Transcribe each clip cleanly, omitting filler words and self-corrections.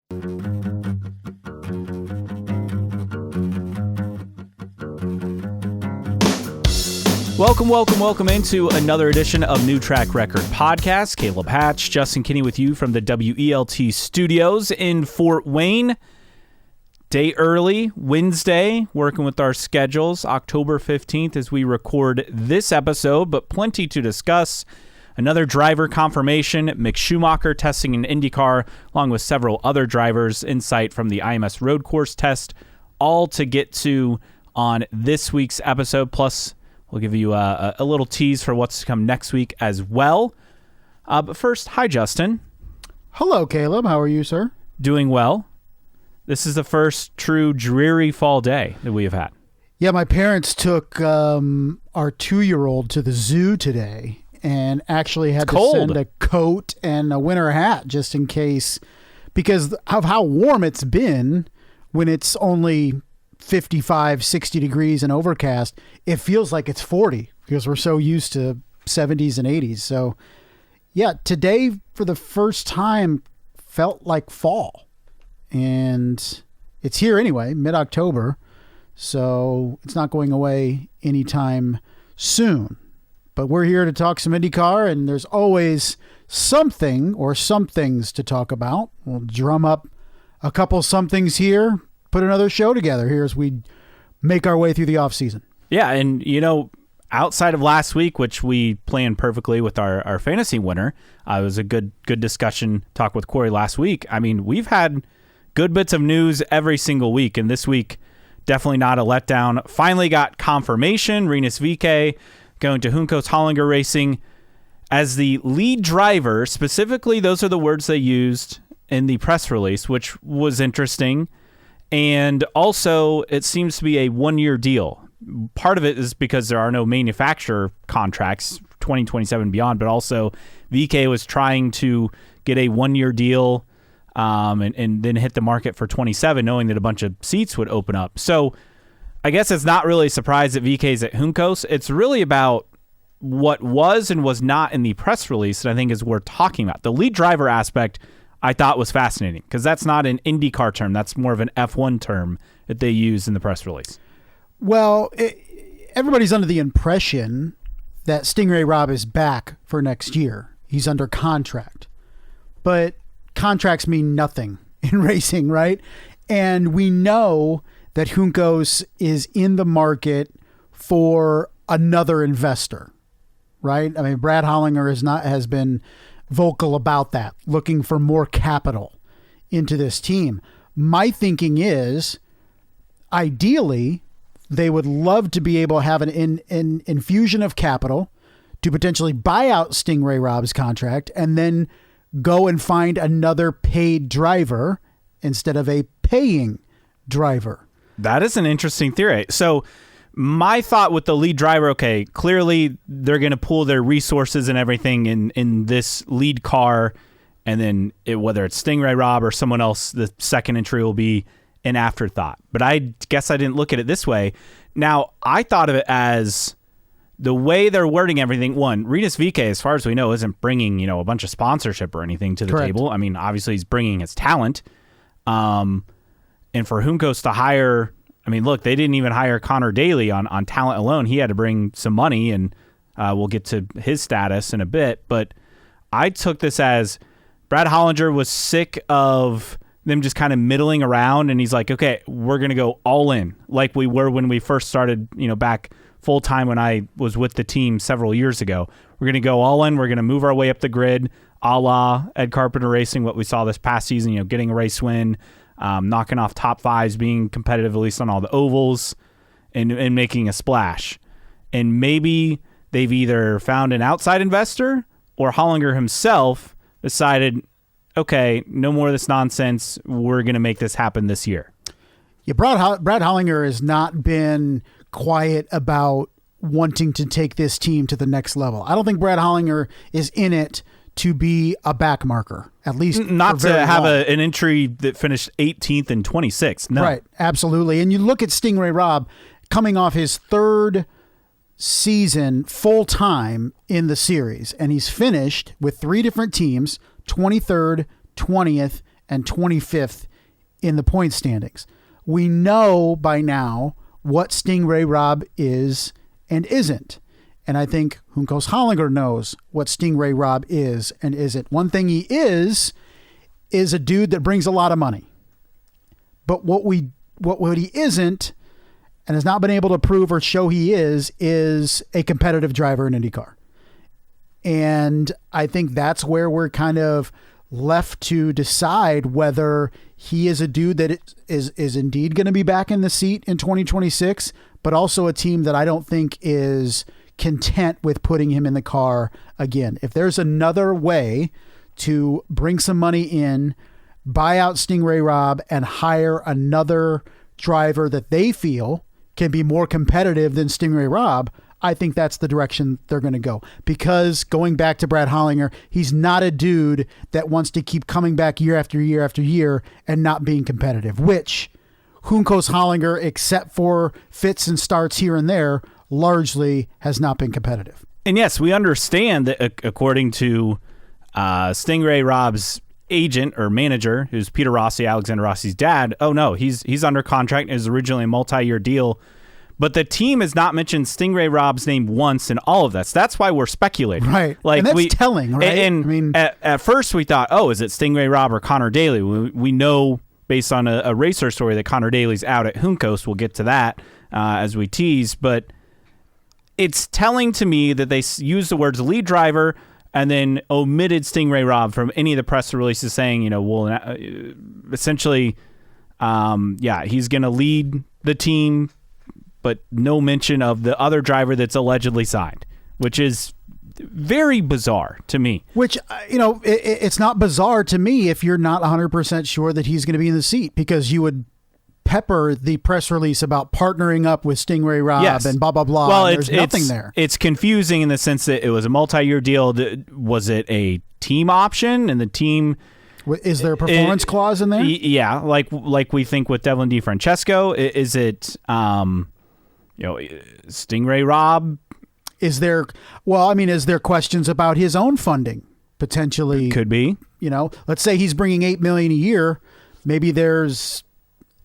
Welcome into another edition of New Track Record Podcast. Caleb Hatch, Justin Kinney with you from the WELT studios in Fort Wayne. Day early, Wednesday, working with our schedules, October 15th as we record this episode, but plenty to discuss. Another driver confirmation, Mick Schumacher testing in IndyCar, along with several other drivers, insight from the IMS road course test, all to get to on this week's episode, plus we'll give you a little tease for what's to come next week as well. But first, hi, Justin. Hello, Caleb. How are you, sir? Doing well. This is the first true dreary fall day that we have had. Yeah, my parents took our 2-year-old to the zoo today and actually had to send a coat and a winter hat just in case, because of how warm it's been when it's only 55, 60 degrees and overcast. It feels like it's 40 because we're so used to 70s and 80s. So, yeah, today for the first time felt like fall. And it's here anyway, mid-October. So it's not going away anytime soon. But we're here to talk some IndyCar, and there's always something or some things to talk about. We'll drum up a couple somethings here, put another show together here as we make our way through the off season. Yeah, and outside of last week, which we planned perfectly with our fantasy winner, it was a good discussion talk with Corey last week. I mean, we've had good bits of news every single week, and this week definitely not a letdown. Finally got confirmation, Rinus VeeKay going to Juncos Hollinger Racing as the lead driver. Specifically, those are the words they used in the press release, which was interesting. And also, it seems to be a 1-year deal. Part of it is because there are no manufacturer contracts 2027 and beyond, but also VeeKay was trying to get a 1-year deal and then hit the market for 27, knowing that a bunch of seats would open up. So I guess it's not really a surprise that VeeKay's at Juncos. It's really about what was and was not in the press release that I think is worth talking about. The lead driver aspect I thought was fascinating because that's not an IndyCar term. That's more of an F1 term that they use in the press release. Well, everybody's under the impression that Stingray Robb is back for next year. He's under contract. But contracts mean nothing in racing, right? And we know that Juncos is in the market for another investor, right? I mean, Brad Hollinger has been vocal about that, looking for more capital into this team. My thinking is, ideally, they would love to be able to have an infusion of capital to potentially buy out Stingray Robb's contract and then go and find another paid driver instead of a paying driver. That is an interesting theory. So my thought with the lead driver, okay, clearly they're going to pool their resources and everything in this lead car, and then whether it's Stingray Robb or someone else, the second entry will be an afterthought. But I guess I didn't look at it this way. Now, I thought of it as the way they're wording everything. One, Rinus VeeKay, as far as we know, isn't bringing a bunch of sponsorship or anything to the Correct. table. I mean, obviously he's bringing his talent. And for Juncos to hire, I mean, look, they didn't even hire Conor Daly on talent alone. He had to bring some money, and we'll get to his status in a bit. But I took this as Brad Hollinger was sick of them just kind of middling around, and he's like, okay, we're going to go all in like we were when we first started, back full-time when I was with the team several years ago. We're going to go all in. We're going to move our way up the grid, a la Ed Carpenter Racing, what we saw this past season, getting a race win, knocking off top fives, being competitive at least on all the ovals, and making a splash. And maybe they've either found an outside investor or Hollinger himself decided, okay, no more of this nonsense. We're going to make this happen this year. Yeah, Brad Hollinger has not been quiet about wanting to take this team to the next level. I don't think Brad Hollinger is in it to be a back marker, at least not to have an entry that finished 18th and 26th. No. Right, absolutely. And you look at Stingray Robb coming off his third season full-time in the series, and he's finished with 3 different teams, 23rd, 20th, and 25th in the point standings. We know by now what Stingray Robb is and isn't. And I think Juncos Hollinger knows what Stingray Robb is and isn't. One thing he is a dude that brings a lot of money. But what he isn't and has not been able to prove or show he is a competitive driver in IndyCar. And I think that's where we're kind of left to decide whether he is a dude that is indeed going to be back in the seat in 2026, but also a team that I don't think is content with putting him in the car again. If there's another way to bring some money in, buy out Stingray Robb, and hire another driver that they feel can be more competitive than Stingray Robb, I think that's the direction they're going to go. Because going back to Brad Hollinger, he's not a dude that wants to keep coming back year after year after year and not being competitive, which Juncos Hollinger, except for fits and starts here and there, largely has not been competitive. And yes, we understand that according to Stingray Robb's agent or manager, who's Peter Rossi, Alexander Rossi's dad, oh no, he's under contract. It was originally a multi-year deal. But the team has not mentioned Stingray Robb's name once in all of this. That's why we're speculating. Like, and that's telling, right? And I mean, at first we thought, oh, is it Stingray Robb or Conor Daly? We know based on a racer story that Conor Daly's out at Juncos. We'll get to that as we tease. But it's telling to me that they used the words lead driver and then omitted Stingray Robb from any of the press releases saying, we'll essentially, he's going to lead the team, but no mention of the other driver that's allegedly signed, which is very bizarre to me. Which, it's not bizarre to me if you're not 100% sure that he's going to be in the seat, because you would pepper the press release about partnering up with Stingray Robb and blah, blah, blah. Well, there's nothing there. It's confusing in the sense that it was a multi-year deal. Was it a team option? And the team... Is there a performance clause in there? Yeah, like we think with Devlin DeFrancesco. Is it... Stingray Robb? Is there questions about his own funding potentially? Could be. Let's say he's bringing $8 million a year. Maybe there's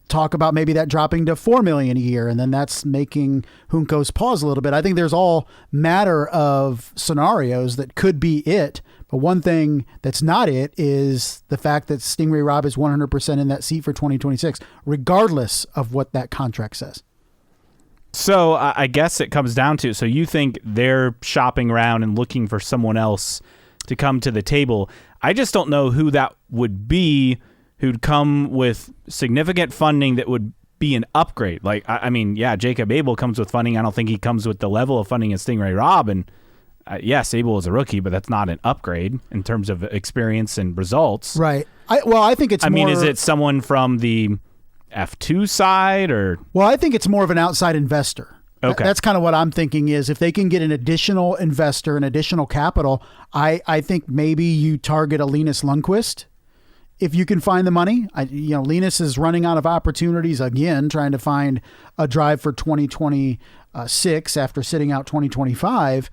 talk about maybe that dropping to $4 million a year, and then that's making Juncos pause a little bit. I think there's all matter of scenarios that could be it. But one thing that's not it is the fact that Stingray Robb is 100% in that seat for 2026, regardless of what that contract says. So I guess it comes down to, so you think they're shopping around and looking for someone else to come to the table. I just don't know who that would be, who'd come with significant funding that would be an upgrade. Like, Jacob Abel comes with funding. I don't think he comes with the level of funding as Stingray Robb. And yes, Abel is a rookie, but that's not an upgrade in terms of experience and results. Right. I think it's more... is it someone from the F2 side or? Well, I think it's more of an outside investor. Okay. That's kind of what I'm thinking is if they can get an additional investor, an additional capital, I think maybe you target a Linus Lundqvist if you can find the money. Linus is running out of opportunities again, trying to find a drive for 2026 after sitting out 2025.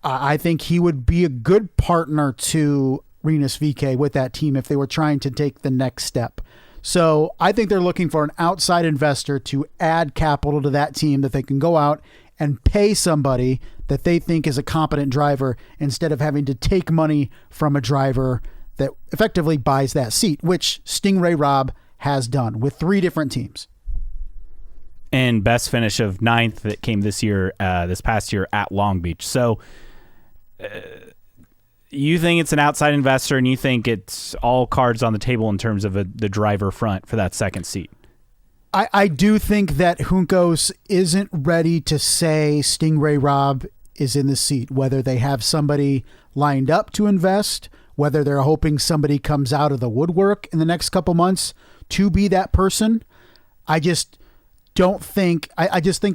I think he would be a good partner to Rinus VeeKay with that team if they were trying to take the next step. So I think they're looking for an outside investor to add capital to that team that they can go out and pay somebody that they think is a competent driver instead of having to take money from a driver that effectively buys that seat, which Stingray Robb has done with 3 different teams. And best finish of 9th that came this past year at Long Beach. So you think it's an outside investor and you think it's all cards on the table in terms of the driver front for that second seat? I do think that Juncos isn't ready to say Stingray Robb is in the seat, whether they have somebody lined up to invest, whether they're hoping somebody comes out of the woodwork in the next couple months to be that person. I just think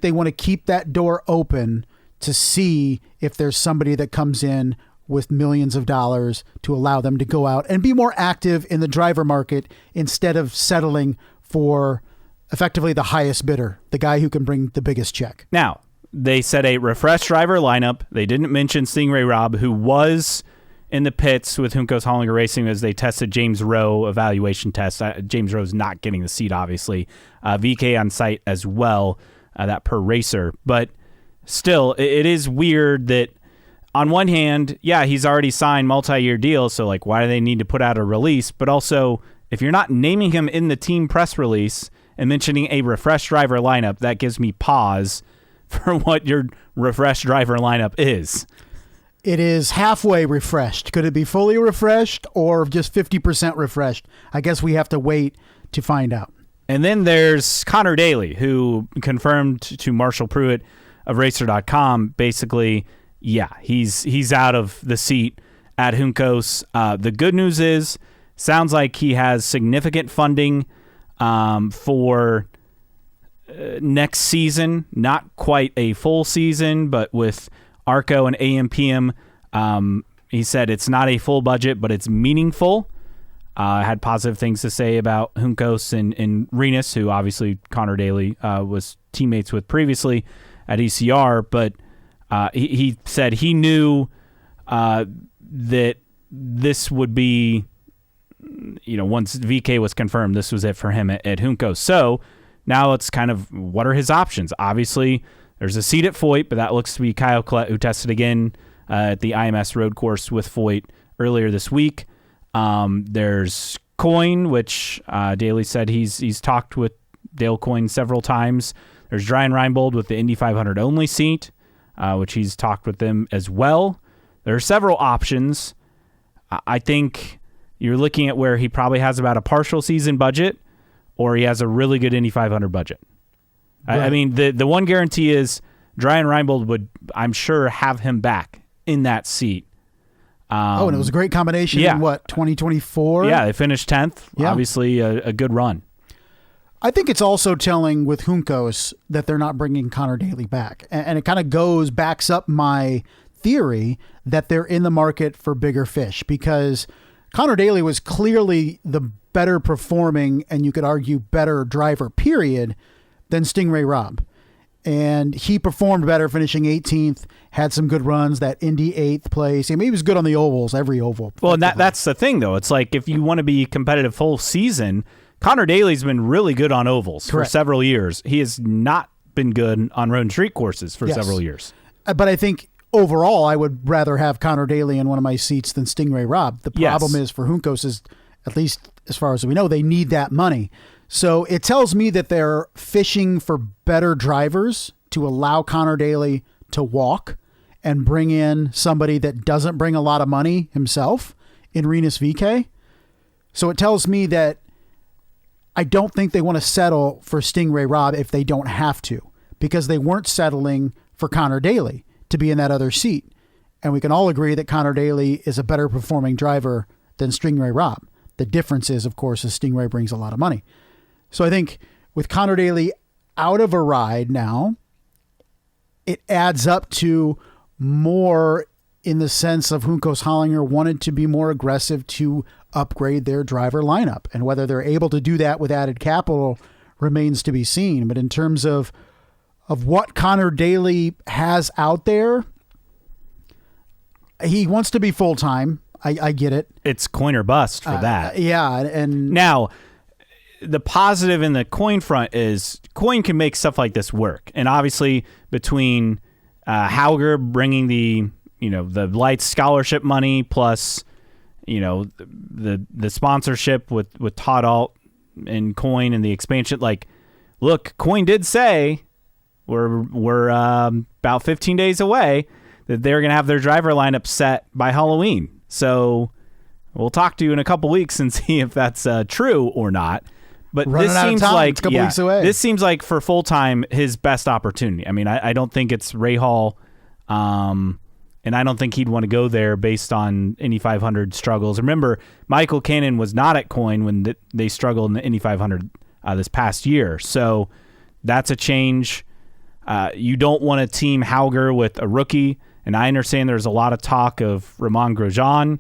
they want to keep that door open to see if there's somebody that comes in with millions of dollars to allow them to go out and be more active in the driver market instead of settling for effectively the highest bidder, the guy who can bring the biggest check. Now, they said a refreshed driver lineup. They didn't mention Stingray Robb, who was in the pits with Juncos Hollinger Racing as they tested James Rowe evaluation test. James Rowe's not getting the seat, obviously. VeeKay on site as well, that per racer. But still, it is weird that on one hand, yeah, he's already signed multi-year deals, so like, why do they need to put out a release? But also, if you're not naming him in the team press release and mentioning a refreshed driver lineup, that gives me pause for what your refreshed driver lineup is. It is halfway refreshed. Could it be fully refreshed or just 50% refreshed? I guess we have to wait to find out. And then there's Conor Daly, who confirmed to Marshall Pruitt of Racer.com, basically, yeah, he's out of the seat at Juncos. The good news is, sounds like he has significant funding for next season. Not quite a full season, but with ARCO and AMPM, he said it's not a full budget, but it's meaningful. Had positive things to say about Juncos and Rinus, who obviously Conor Daly was teammates with previously at ECR, but he said he knew that this would be, once VeeKay was confirmed, this was it for him at Juncos. So now it's kind of, what are his options? Obviously, there's a seat at Foyt, but that looks to be Kyle Klett, who tested again at the IMS road course with Foyt earlier this week. There's Coyne, which Daly said he's talked with Dale Coyne several times. There's Ryan Reinbold with the Indy 500 only seat, which he's talked with them as well. There are several options. I think you're looking at where he probably has about a partial season budget, or he has a really good Indy 500 budget. Right. I mean, the one guarantee is Ryan Reinbold would, I'm sure, have him back in that seat. And it was a great combination in 2024? Yeah, they finished 10th. Yeah. Obviously, a good run. I think it's also telling with Juncos that they're not bringing Conor Daly back. And it kind of backs up my theory that they're in the market for bigger fish, because Conor Daly was clearly the better performing, and you could argue better driver, period, than Stingray Robb. And he performed better, finishing 18th, had some good runs, that Indy 8th place. I mean, he was good on the ovals, every oval. Well, and that's the thing, though. It's like, if you want to be competitive full season, Conor Daly's been really good on ovals for several years. He has not been good on road and street courses for several years. But I think overall, I would rather have Conor Daly in one of my seats than Stingray Robb. The problem is for Juncos is, at least as far as we know, they need that money. So it tells me that they're fishing for better drivers to allow Conor Daly to walk and bring in somebody that doesn't bring a lot of money himself in Rinus VeeKay. So it tells me that I don't think they want to settle for Stingray Robb if they don't have to, because they weren't settling for Conor Daly to be in that other seat. And we can all agree that Conor Daly is a better performing driver than Stingray Robb. The difference is, of course, is Stingray brings a lot of money. So I think with Conor Daly out of a ride now, it adds up to more in the sense of Juncos Hollinger wanted to be more aggressive to upgrade their driver lineup. And whether they're able to do that with added capital remains to be seen. But in terms of what Conor Daly has out there, he wants to be full-time. I get it. It's coin or bust for that. Yeah. And now, the positive in the Coyne front is Coyne can make stuff like this work. And obviously, between Hauger bringing the Lights scholarship money plus, the sponsorship with Todd Alt and Coyne and the expansion, look, Coyne did say we're about 15 days away that they're going to have their driver lineup set by Halloween. So we'll talk to you in a couple weeks and see if that's true or not. But this seems like weeks away. This seems like for full time his best opportunity. I mean, I don't think it's Ray Hall, and I don't think he'd want to go there based on Indy 500 struggles. Remember, Michael Cannon was not at Coyne when they struggled in the Indy 500 this past year, so that's a change. You don't want to team Hauger with a rookie, and I understand there's a lot of talk of Romain Grosjean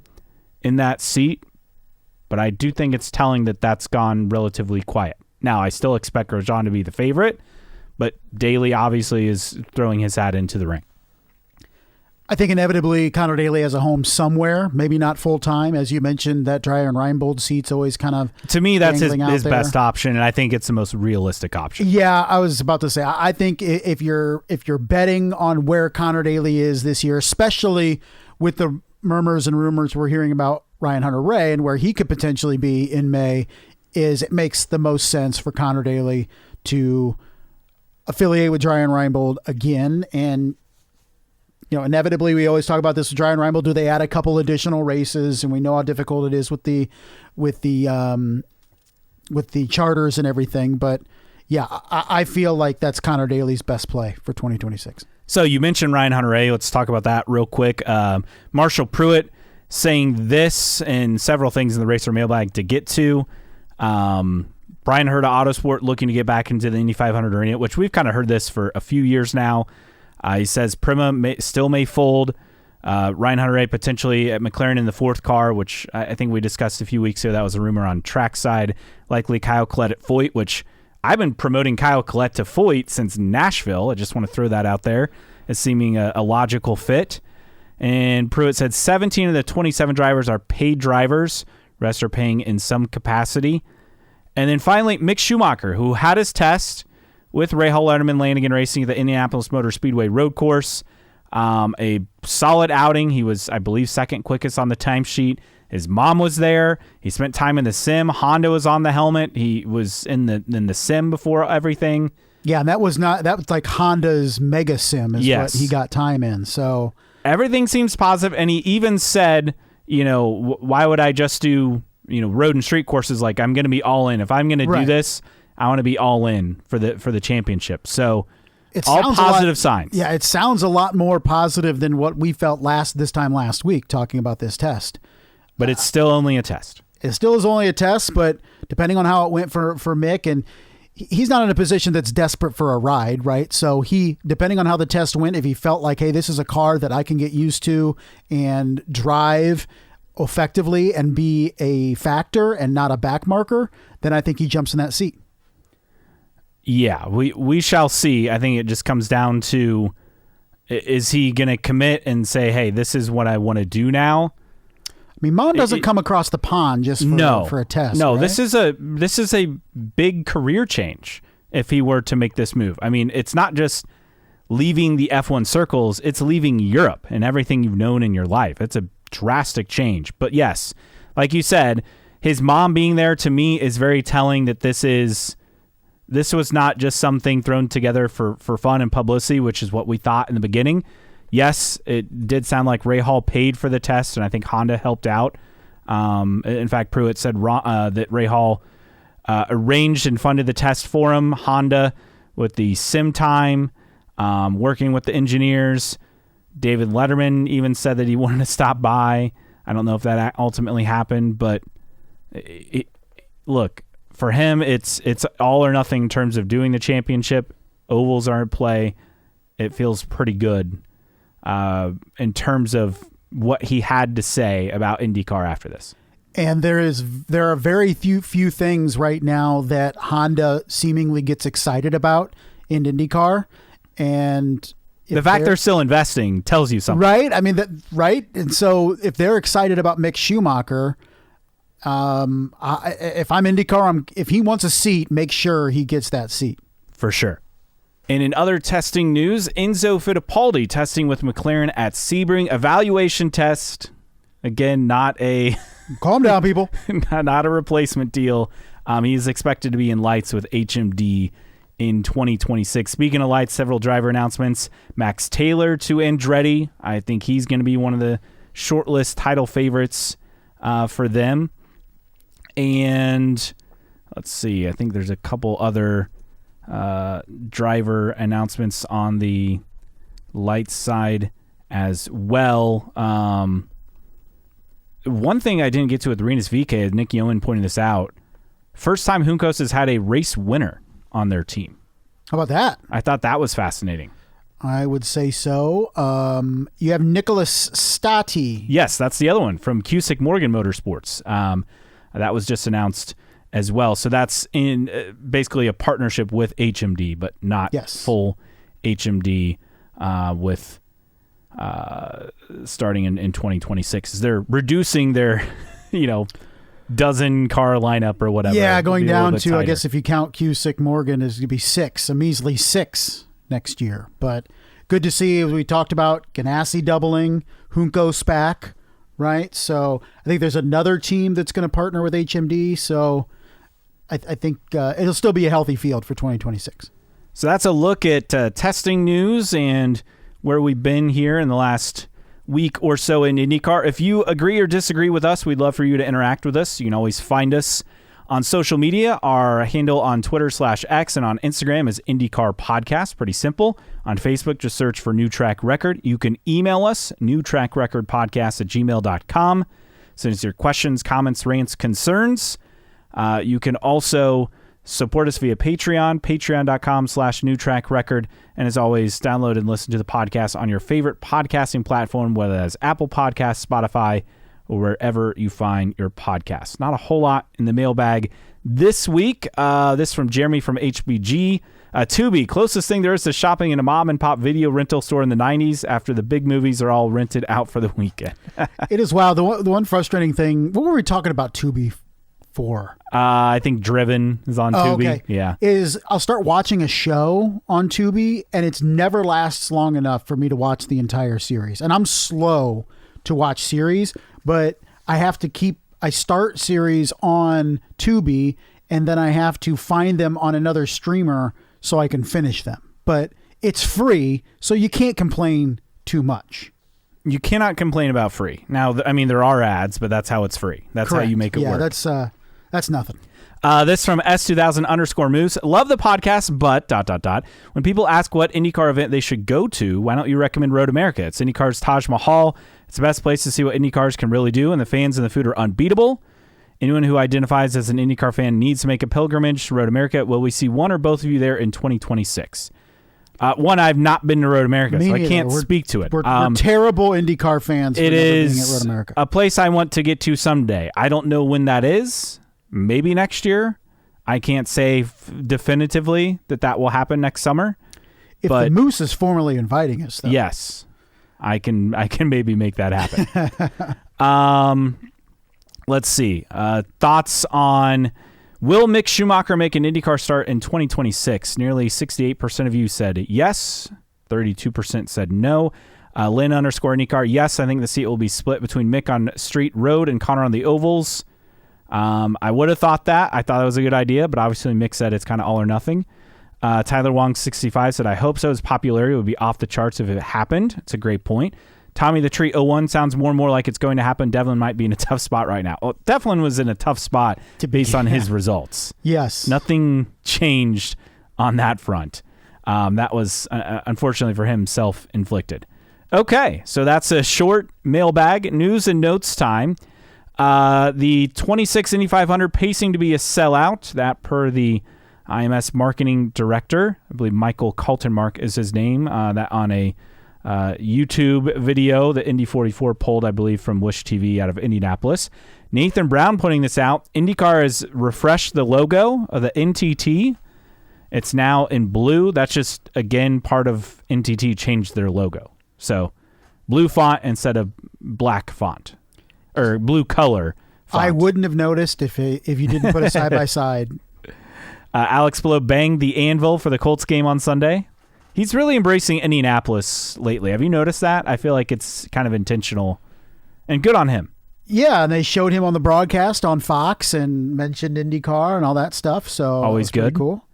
in that seat. But I do think it's telling that that's gone relatively quiet. Now, I still expect Grosjean to be the favorite, but Daly obviously is throwing his hat into the ring. I think inevitably Conor Daly has a home somewhere, maybe not full time. As you mentioned, that Dreyer and Reinbold seat's always kind of, to me, that's his best option, and I think it's the most realistic option. Yeah, I was about to say, I think if you're betting on where Conor Daly is this year, especially with the murmurs and rumors we're hearing about Ryan Hunter-Reay and where he could potentially be in May, is it makes the most sense for Conor Daly to affiliate with Dreyer and Reinbold again. And inevitably, we always talk about this with Dreyer and Reinbold. Do they add a couple additional races? And we know how difficult it is with the charters and everything. But yeah, I feel like that's Conor Daly's best play for 2026. So you mentioned Ryan Hunter-Reay. Let's talk about that real quick. Marshall Pruitt saying this and several things in the Racer Mailbag to get to. Brian Herta Autosport looking to get back into the Indy 500 arena, which we've kind of heard this for a few years now. He says Prima may fold. Ryan Hunter-Reay potentially at McLaren in the fourth car, which I think we discussed a few weeks ago. That was a rumor on trackside. Likely Kyle Collette at Foyt, which I've been promoting Kyle Collette to Foyt since Nashville. I just want to throw that out there as seeming a logical fit. And Pruitt said 17 of the 27 drivers are paid drivers. Rest are paying in some capacity. And then finally, Mick Schumacher, who had his test with Rahal Letterman Lanigan Racing at the Indianapolis Motor Speedway road course. A solid outing. He was, I believe, second quickest on the timesheet. His mom was there. He spent time in the sim. Honda was on the helmet. He was in the sim before everything. Yeah, and that was like Honda's Mega Sim is yes. what he got time in. So everything seems positive, and he even said, why would I just do, road and street courses? Like, I'm going to be all in. If I'm going to do this, I want to be all in for the championship. So it's all positive signs. Yeah, it sounds a lot more positive than what we felt this time last week talking about this test. But it's still only a test. It still is only a test, but depending on how it went for Mick, and he's not in a position that's desperate for a ride, right? So depending on how the test went, if he felt like, hey, this is a car that I can get used to and drive effectively and be a factor and not a back marker, then I think he jumps in that seat. Yeah, we shall see. I think it just comes down to, is he going to commit and say, hey, this is what I want to do now? I mean, Mom doesn't come across the pond just for a test. No, right? this is a big career change if he were to make this move. I mean, it's not just leaving the F1 circles, it's leaving Europe and everything you've known in your life. It's a drastic change. But yes, like you said, his mom being there to me is very telling that this was not just something thrown together for fun and publicity, which is what we thought in the beginning. Yes, it did sound like Rahal paid for the test, and I think Honda helped out. In fact, Pruitt said that Rahal arranged and funded the test for him. Honda with the sim time, working with the engineers. David Letterman even said that he wanted to stop by. I don't know if that ultimately happened, but look, for him, it's all or nothing in terms of doing the championship. Ovals are in play. It feels pretty good in terms of what he had to say about IndyCar after this. And there are very few things right now that Honda seemingly gets excited about in IndyCar, and the fact they're still investing tells you something, right? I mean, right? And so if they're excited about Mick Schumacher, if I'm IndyCar, if he wants a seat, make sure he gets that seat for sure. And in other testing news, Enzo Fittipaldi testing with McLaren at Sebring. Evaluation test. Again, not a... Calm down, people. not a replacement deal. He's expected to be in lights with HMD in 2026. Speaking of lights, several driver announcements. Max Taylor to Andretti. I think he's going to be one of the shortlist title favorites for them. And let's see. I think there's a couple other... driver announcements on the light side as well. One thing I didn't get to with Rinus VeeKay, Nick Yeoman pointed this out. First time Juncos has had a race winner on their team. How about that? I thought that was fascinating. I would say so. You have Nicholas Stati. Yes, that's the other one from Cusick Morgan Motorsports. That was just announced as well. So that's in basically a partnership with HMD, but not full HMD with starting in 2026. They're reducing their, dozen car lineup or whatever. Yeah, going down to, tighter. I guess if you count Cusick Morgan, is going to be 6, a measly 6 next year. But good to see, as we talked about, Ganassi doubling, Juncos back, right? So I think there's another team that's going to partner with HMD. So I think it'll still be a healthy field for 2026. So that's a look at testing news and where we've been here in the last week or so in IndyCar. If you agree or disagree with us, we'd love for you to interact with us. You can always find us on social media. Our handle on Twitter/X and on Instagram is IndyCar Podcast. Pretty simple. On Facebook, just search for New Track Record. You can email us, newtrackrecordpodcast@gmail.com. Send us your questions, comments, rants, concerns. You can also support us via Patreon, patreon.com/newtrackrecord. And as always, download and listen to the podcast on your favorite podcasting platform, whether that's Apple Podcasts, Spotify, or wherever you find your podcasts. Not a whole lot in the mailbag this week. This from Jeremy from HBG. Tubi, closest thing there is to shopping in a mom and pop video rental store in the 90s after the big movies are all rented out for the weekend. It is wild. The one frustrating thing, what were we talking about Tubi for? I think Driven is on Tubi. Okay. Yeah. Is I'll start watching a show on Tubi and it never lasts long enough for me to watch the entire series. And I'm slow to watch series, but I start series on Tubi and then I have to find them on another streamer so I can finish them. But it's free, so you can't complain too much. You cannot complain about free. Now, there are ads, but that's how it's free. That's Correct. how you make it work. That's nothing. This from S2000_Moose. Love the podcast, but ... When people ask what IndyCar event they should go to, why don't you recommend Road America? It's IndyCar's Taj Mahal. It's the best place to see what IndyCars can really do, and the fans and the food are unbeatable. Anyone who identifies as an IndyCar fan needs to make a pilgrimage to Road America. Will we see one or both of you there in 2026? One, I've not been to Road America, so I can't speak to it. We're terrible IndyCar fans. It is at Road America. A place I want to get to someday. I don't know when that is. Maybe next year. I can't say definitively that will happen next summer. If the Moose is formally inviting us, though. Yes, I can maybe make that happen. Let's see. Thoughts on, will Mick Schumacher make an IndyCar start in 2026? Nearly 68% of you said yes. 32% said no. Lynn_IndyCar, yes, I think the seat will be split between Mick on street road and Conor on the ovals. I would have thought that. I thought it was a good idea, but obviously Mick said it's kind of all or nothing. Tyler Wong65 said, I hope so. His popularity would be off the charts if it happened. It's a great point. Tommy the Tree 01 sounds more and more like it's going to happen. Devlin might be in a tough spot right now. Well, Devlin was in a tough spot based on his results. Yes. Nothing changed on that front. That was, unfortunately for him, self-inflicted. Okay, so that's a short mailbag. News and notes time. The 26 Indy 500 pacing to be a sellout. That per the IMS marketing director. I believe Michael Kaltenmark is his name. That on a YouTube video that Indy 44 pulled, I believe, from Wish TV out of Indianapolis. Nathan Brown putting this out. IndyCar has refreshed the logo of the NTT. It's now in blue. That's just, again, part of NTT changed their logo. So blue font instead of black font. Or blue color font. I wouldn't have noticed if you didn't put it side by side. Alex Blow banged the anvil for the Colts game on Sunday. He's really embracing Indianapolis lately. Have you noticed that? I feel like it's kind of intentional. And good on him. Yeah, and they showed him on the broadcast on Fox and mentioned IndyCar and all that stuff. So always good. Cool.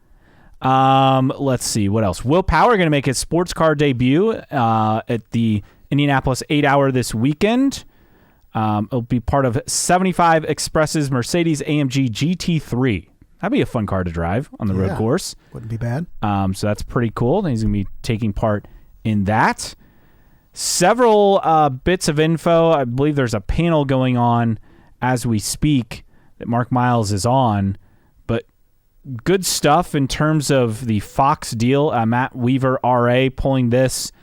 Let's see. What else? Will Power going to make his sports car debut at the Indianapolis 8-hour this weekend. It'll be part of 75 Express's Mercedes AMG GT3. That'd be a fun car to drive on the road course. Wouldn't be bad. So that's pretty cool. He's going to be taking part in that. Several bits of info. I believe there's a panel going on as we speak that Mark Miles is on. But good stuff in terms of the Fox deal. Matt Weaver, RA, pulling this.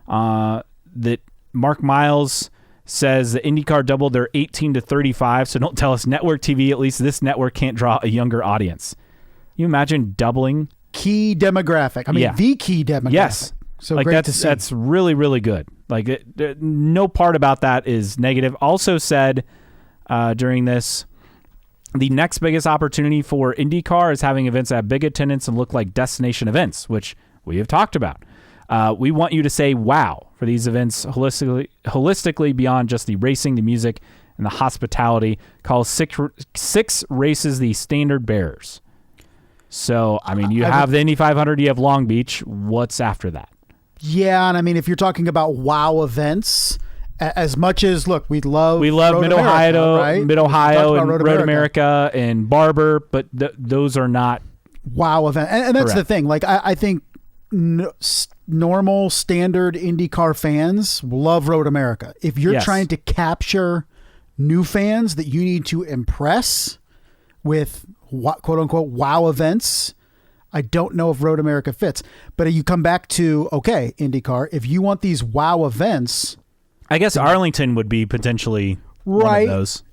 That Mark Miles says the IndyCar doubled their 18 to 35, so don't tell us network TV. At least this network can't draw a younger audience. You imagine doubling? Key demographic. The key demographic. Yes. So great to see. That's really, really good. Like no part about that is negative. Also said during this, the next biggest opportunity for IndyCar is having events that have big attendance and look like destination events, which we have talked about. We want you to say wow for these events holistically beyond just the racing, the music, and the hospitality. Call six races the standard bearers. So, I mean, you have the Indy 500, you have Long Beach. What's after that? Yeah, and I mean, if you're talking about wow events, as much as, look, we love Mid-Ohio, right? Mid-Ohio and Road America and Barber, but those are not wow events. And that's the thing. Like, I think normal, standard IndyCar fans love Road America. If you're trying to capture new fans that you need to impress with quote unquote wow events, I don't know if Road America fits. But you come back to, okay, IndyCar, if you want these wow events, I guess Arlington would be potentially one of those.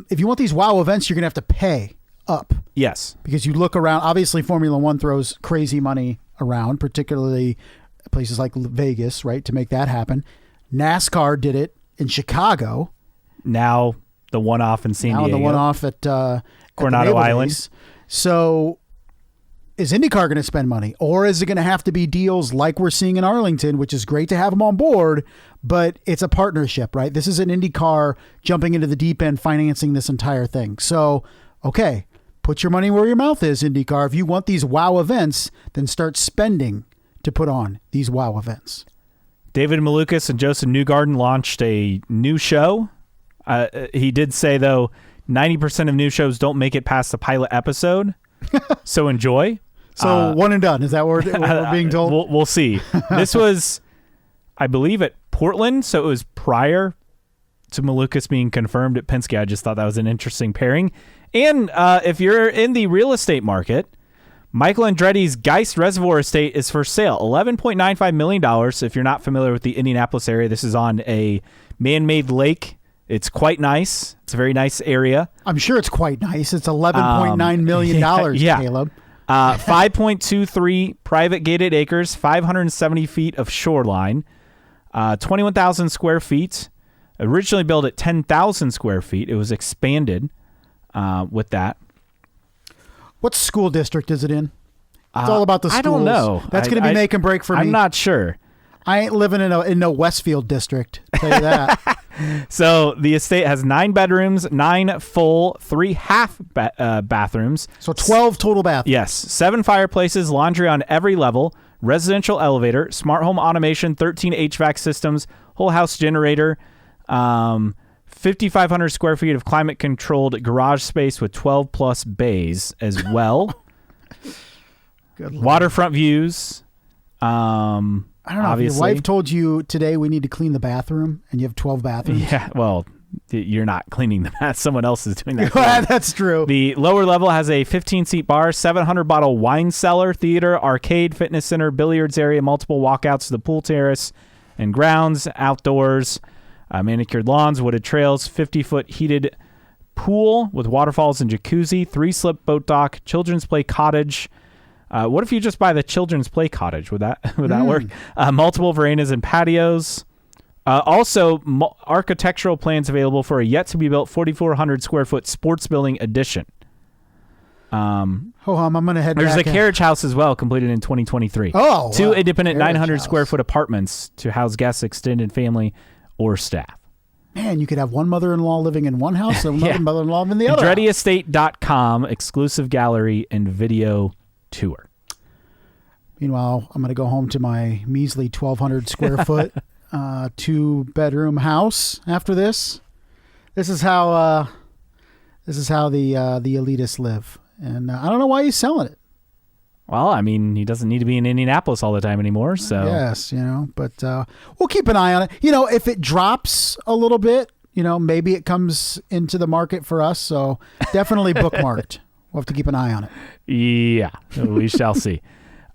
If you want these wow events, you're going to have to pay up. Yes. Because you look around, obviously Formula One throws crazy money around, particularly places like Vegas, right, to make that happen. NASCAR did it in Chicago. Now the one-off in San Diego. Now the one-off at Coronado Island. So is IndyCar going to spend money, or is it going to have to be deals like we're seeing in Arlington, which is great to have them on board, but it's a partnership, right? This is an IndyCar jumping into the deep end, financing this entire thing. So, okay, put your money where your mouth is, IndyCar. If you want these wow events, then start spending to put on these wow events. David Malukas and Joseph Newgarden launched a new show. He did say, though, 90% of new shows don't make it past the pilot episode. So enjoy. So one and done. Is that what we're being told? We'll see. This was, I believe, at Portland. So it was prior to Malukas being confirmed at Penske. I just thought that was an interesting pairing. And if you're in the real estate market, Michael Andretti's Geist Reservoir Estate is for sale. $11.95 million. If you're not familiar with the Indianapolis area, this is on a man-made lake. It's quite nice. It's a very nice area. I'm sure it's quite nice. It's $11.9 million, Caleb. 5.23 private gated acres, 570 feet of shoreline, 21,000 square feet. Originally built at 10,000 square feet. It was expanded with that. What school district is it in? It's all about the schools. I don't know. That's going to be make and break for me. I'm not sure. I ain't living in no Westfield district, I'll tell you that. So the estate has 9 bedrooms, 9 full, 3 half bathrooms. So 12 total bathrooms. Yes. 7 fireplaces, laundry on every level, residential elevator, smart home automation, 13 HVAC systems, whole house generator, 5,500 square feet of climate-controlled garage space with 12 plus bays as well. Good Waterfront views. I don't know. Obviously. If your wife told you today we need to clean the bathroom and you have 12 bathrooms. Yeah, well, you're not cleaning the bath. Someone else is doing that. That's true. The lower level has a 15-seat bar, 700-bottle wine cellar, theater, arcade, fitness center, billiards area, multiple walkouts to the pool terrace and grounds, outdoors, manicured lawns, wooded trails, 50-foot heated pool with waterfalls and jacuzzi, 3-slip boat dock, children's play cottage. What if you just buy the children's play cottage? Would that work? Multiple verandas and patios. Also, architectural plans available for a yet-to-be-built 4,400 square foot sports building addition. I'm going to head There's back a carriage house as well, completed in 2023. Oh, 2 independent carriage 900 house. square foot apartments to house guests, extended family, or staff. Man, you could have one mother-in-law living in one house and another mother-in-law in the other. AndrettiEstate.com, exclusive gallery and video tour. Meanwhile, I'm going to go home to my measly 1,200 square foot 2-bedroom house after this. This is how the elitists live, and I don't know why he's selling it. Well, I mean, he doesn't need to be in Indianapolis all the time anymore. So yes, but we'll keep an eye on it. If it drops a little bit, maybe it comes into the market for us. So definitely bookmarked. We'll have to keep an eye on it. Yeah, we shall see.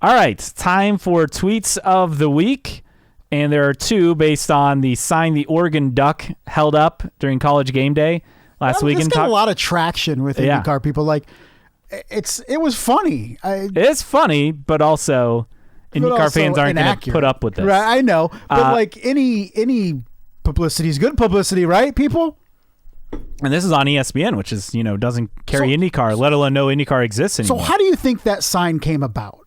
All right, time for tweets of the week. And there are 2 based on the sign the Oregon Duck held up during College Game Day last week. It's got a lot of traction with IndyCar people. Like, it was funny. It's funny, but also IndyCar fans aren't going to put up with this. Right, I know. But like any publicity is good publicity, right, people? And this is on ESPN, which is, doesn't carry IndyCar, let alone know IndyCar exists anymore. So how do you think that sign came about?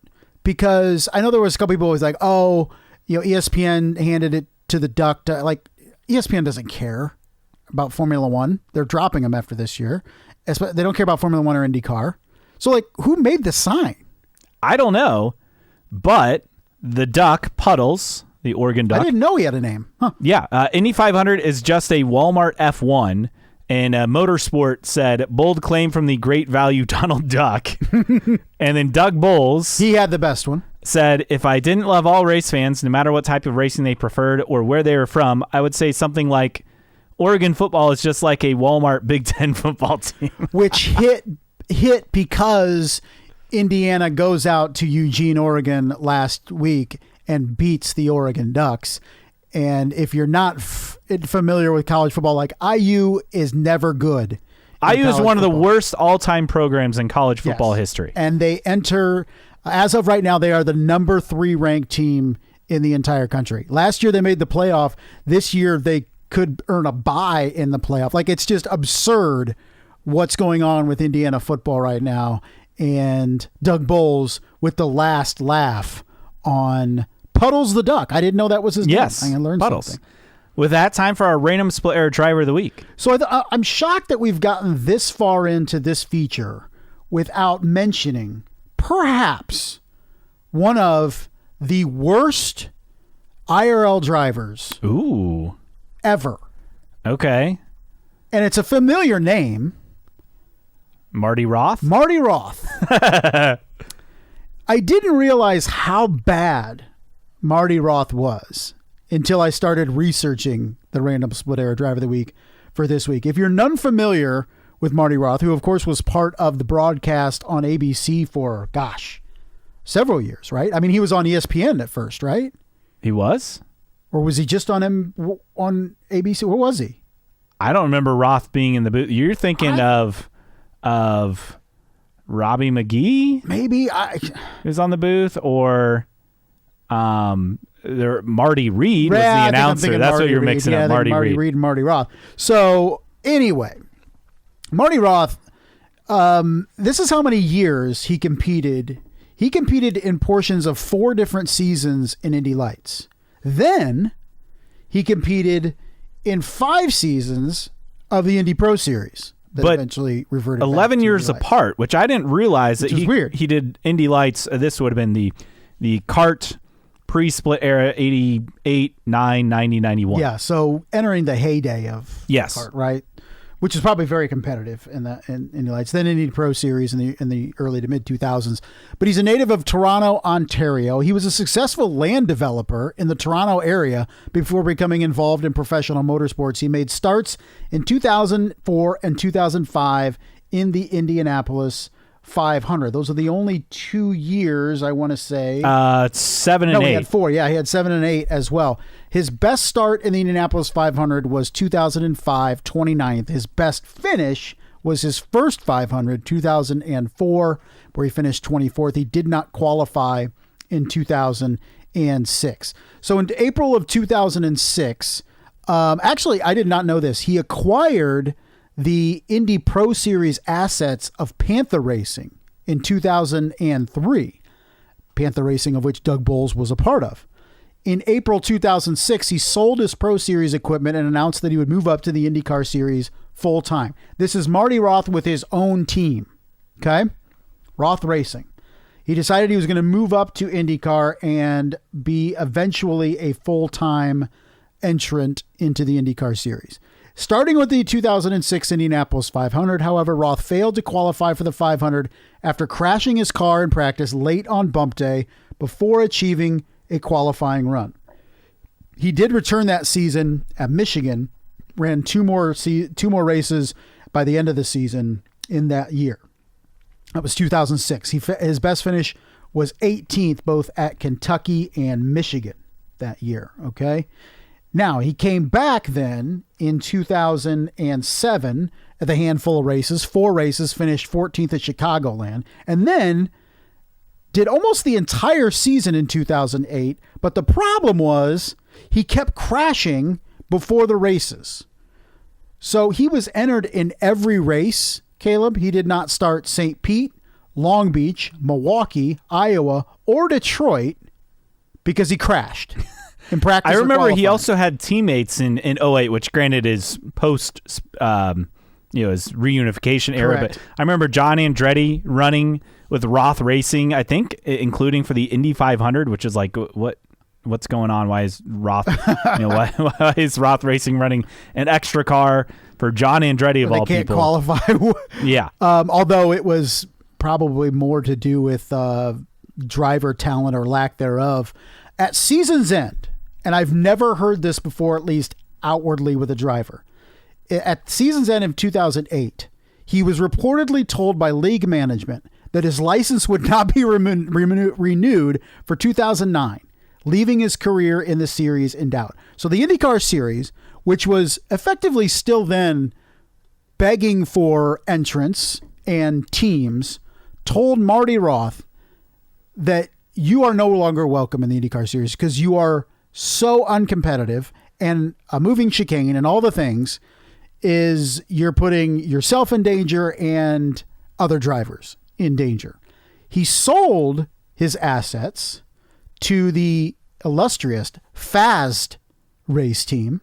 Because I know there was a couple people always like, ESPN handed it to the Duck. Like, ESPN doesn't care about Formula One. They're dropping them after this year. They don't care about Formula One or IndyCar. So, like, who made the sign? I don't know, but the Duck, Puddles, the Oregon Duck. I didn't know he had a name. Huh. Yeah. Indy 500 is just a Walmart F1. And Motorsport said, bold claim from the great value Donald Duck. And then Doug Bowles. He had the best one. Said, if I didn't love all race fans, no matter what type of racing they preferred or where they were from, I would say something like Oregon football is just like a Walmart Big Ten football team. Which hit because Indiana goes out to Eugene, Oregon last week and beats the Oregon Ducks. And if you're not familiar with college football, like IU is never good. IU is one of the worst all-time programs in college football history. And they enter, as of right now, they are the number 3 ranked team in the entire country. Last year they made the playoff. This year they could earn a bye in the playoff. Like, it's just absurd what's going on with Indiana football right now. And Doug Bowles with the last laugh on Puddles the Duck. I didn't know that was his name. Yes, I learned Puddles. something. With that, time for our random split error driver of the week. So I'm shocked that we've gotten this far into this feature without mentioning perhaps one of the worst IRL drivers ever. Okay. And it's a familiar name. Marty Roth? Marty Roth. I didn't realize how bad Marty Roth was until I started researching the random split error driver of the week for this week. If you're none familiar with Marty Roth, who of course was part of the broadcast on ABC for, several years, right? I mean, he was on ESPN at first, right? He was? Or was he just on ABC? Where was he? I don't remember Roth being in the booth. You're thinking of Robbie McGee? Maybe. He was on the booth, or Marty Reed was the announcer. That's what you're mixing up, Marty Reed and Marty Roth. So anyway, Marty Roth, this is how many years he competed. He competed in portions of 4 different seasons in Indy Lights. Then he competed in 5 seasons of the Indy Pro Series that eventually reverted 11 years apart, which I didn't realize that weird. He did Indy Lights. This would have been the kart pre-split era, 88, 9, 90, 91. Yeah, so entering the heyday of kart, right? Which is probably very competitive in Indy Lights. Then Indy Pro Series in the early to mid 2000s. But he's a native of Toronto, Ontario. He was a successful land developer in the Toronto area before becoming involved in professional motorsports. He made starts in 2004 and 2005 in the Indianapolis 500. Those are the only 2 years, I want to say. 7 and 8. No, he had 4. Yeah, he had 7 and 8 as well. His best start in the Indianapolis 500 was 2005, 29th. His best finish was his first 500, 2004, where he finished 24th. He did not qualify in 2006. So in April of 2006, actually, I did not know this. He acquired the Indy Pro Series assets of Panther Racing in 2003. Panther Racing, of which Doug Bowles was a part of. In April 2006, he sold his Pro Series equipment and announced that he would move up to the IndyCar Series full time. This is Marty Roth with his own team. Okay? Roth Racing. He decided he was going to move up to IndyCar and be eventually a full-time entrant into the IndyCar Series. Starting with the 2006 Indianapolis 500, however, Roth failed to qualify for the 500 after crashing his car in practice late on bump day before achieving a qualifying run. He did return that season at Michigan, ran two more races by the end of the season in that year. That was 2006. His best finish was 18th, both at Kentucky and Michigan that year. Okay. Now, he came back then in 2007 at the handful of races, 4 races, finished 14th at Chicagoland, and then did almost the entire season in 2008, but the problem was he kept crashing before the races. So he was entered in every race, Caleb. He did not start St. Pete, Long Beach, Milwaukee, Iowa, or Detroit because he crashed in practice. I remember he also had teammates in 08, which granted is post, his reunification era. Correct. But I remember John Andretti running with Roth Racing, I think, including for the Indy 500, which is like, what's going on? Why is Roth, why is Roth Racing running an extra car for John Andretti of all people? They can't qualify. Yeah. Although it was probably more to do with driver talent or lack thereof. At season's end, and I've never heard this before, at least outwardly with a driver. At season's end of 2008, he was reportedly told by league management that his license would not be renewed for 2009, leaving his career in the series in doubt. So the IndyCar series, which was effectively still then begging for entrance and teams, told Marty Roth that you are no longer welcome in the IndyCar series because you are so uncompetitive, and a moving chicane and all the things is you're putting yourself in danger and other drivers in danger. He sold his assets to the illustrious Fast race team.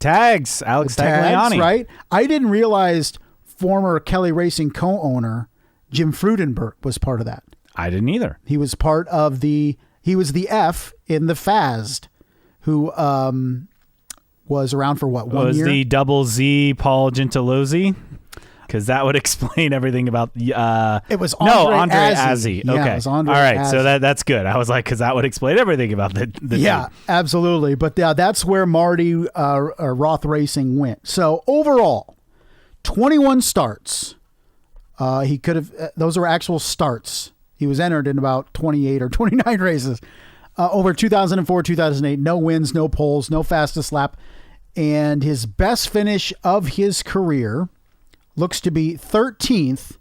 Alex Tagliani. Right? I didn't realize former Kelly Racing co-owner Jim Frudenberg was part of that. I didn't either. He was part of he was the F in the Fast, who was around for what, 1 year? Was the double Z Paul Gentilozzi? Because that would explain everything about it was Andre Azie. Okay, it was Andre all right. Azie. So that's good. I was like, because that would explain everything about the yeah, team. Absolutely. But that's where Marty Roth Racing went. So overall, 21 starts. He could have. Those are actual starts. He was entered in about 28 or 29 races over 2004, 2008. No wins, no poles, no fastest lap, and his best finish of his career looks to be 13th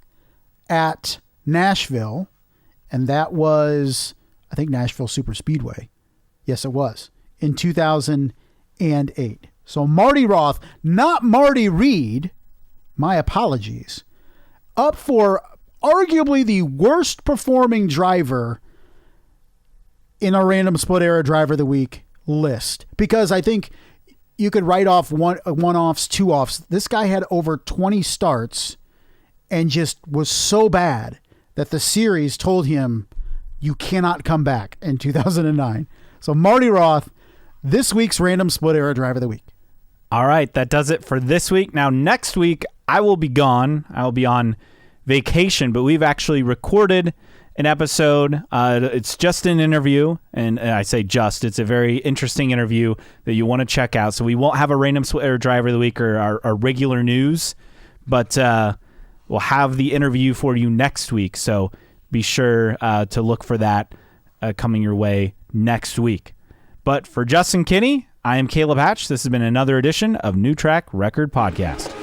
at Nashville, and that was, I think, Nashville Super Speedway. Yes, it was, in 2008. So Marty Roth, not Marty Reed, my apologies, up for arguably the worst performing driver in a Random Split Era Driver of the Week list. Because I think you could write off one-offs, two-offs. This guy had over 20 starts and just was so bad that the series told him you cannot come back in 2009. So Marty Roth, this week's Random Split Era Driver of the Week. All right, that does it for this week. Now, next week, I will be gone. I will be on vacation, but we've actually recorded an episode. It's just an interview, and I say just, it's a very interesting interview that you want to check out. So we won't have a Random Split Era Driver of the Week or our regular news, but we'll have the interview for you next week. So be sure to look for that coming your way next week. But for Justin Kinney, I am Caleb Hatch. This has been another edition of New Track Record Podcast.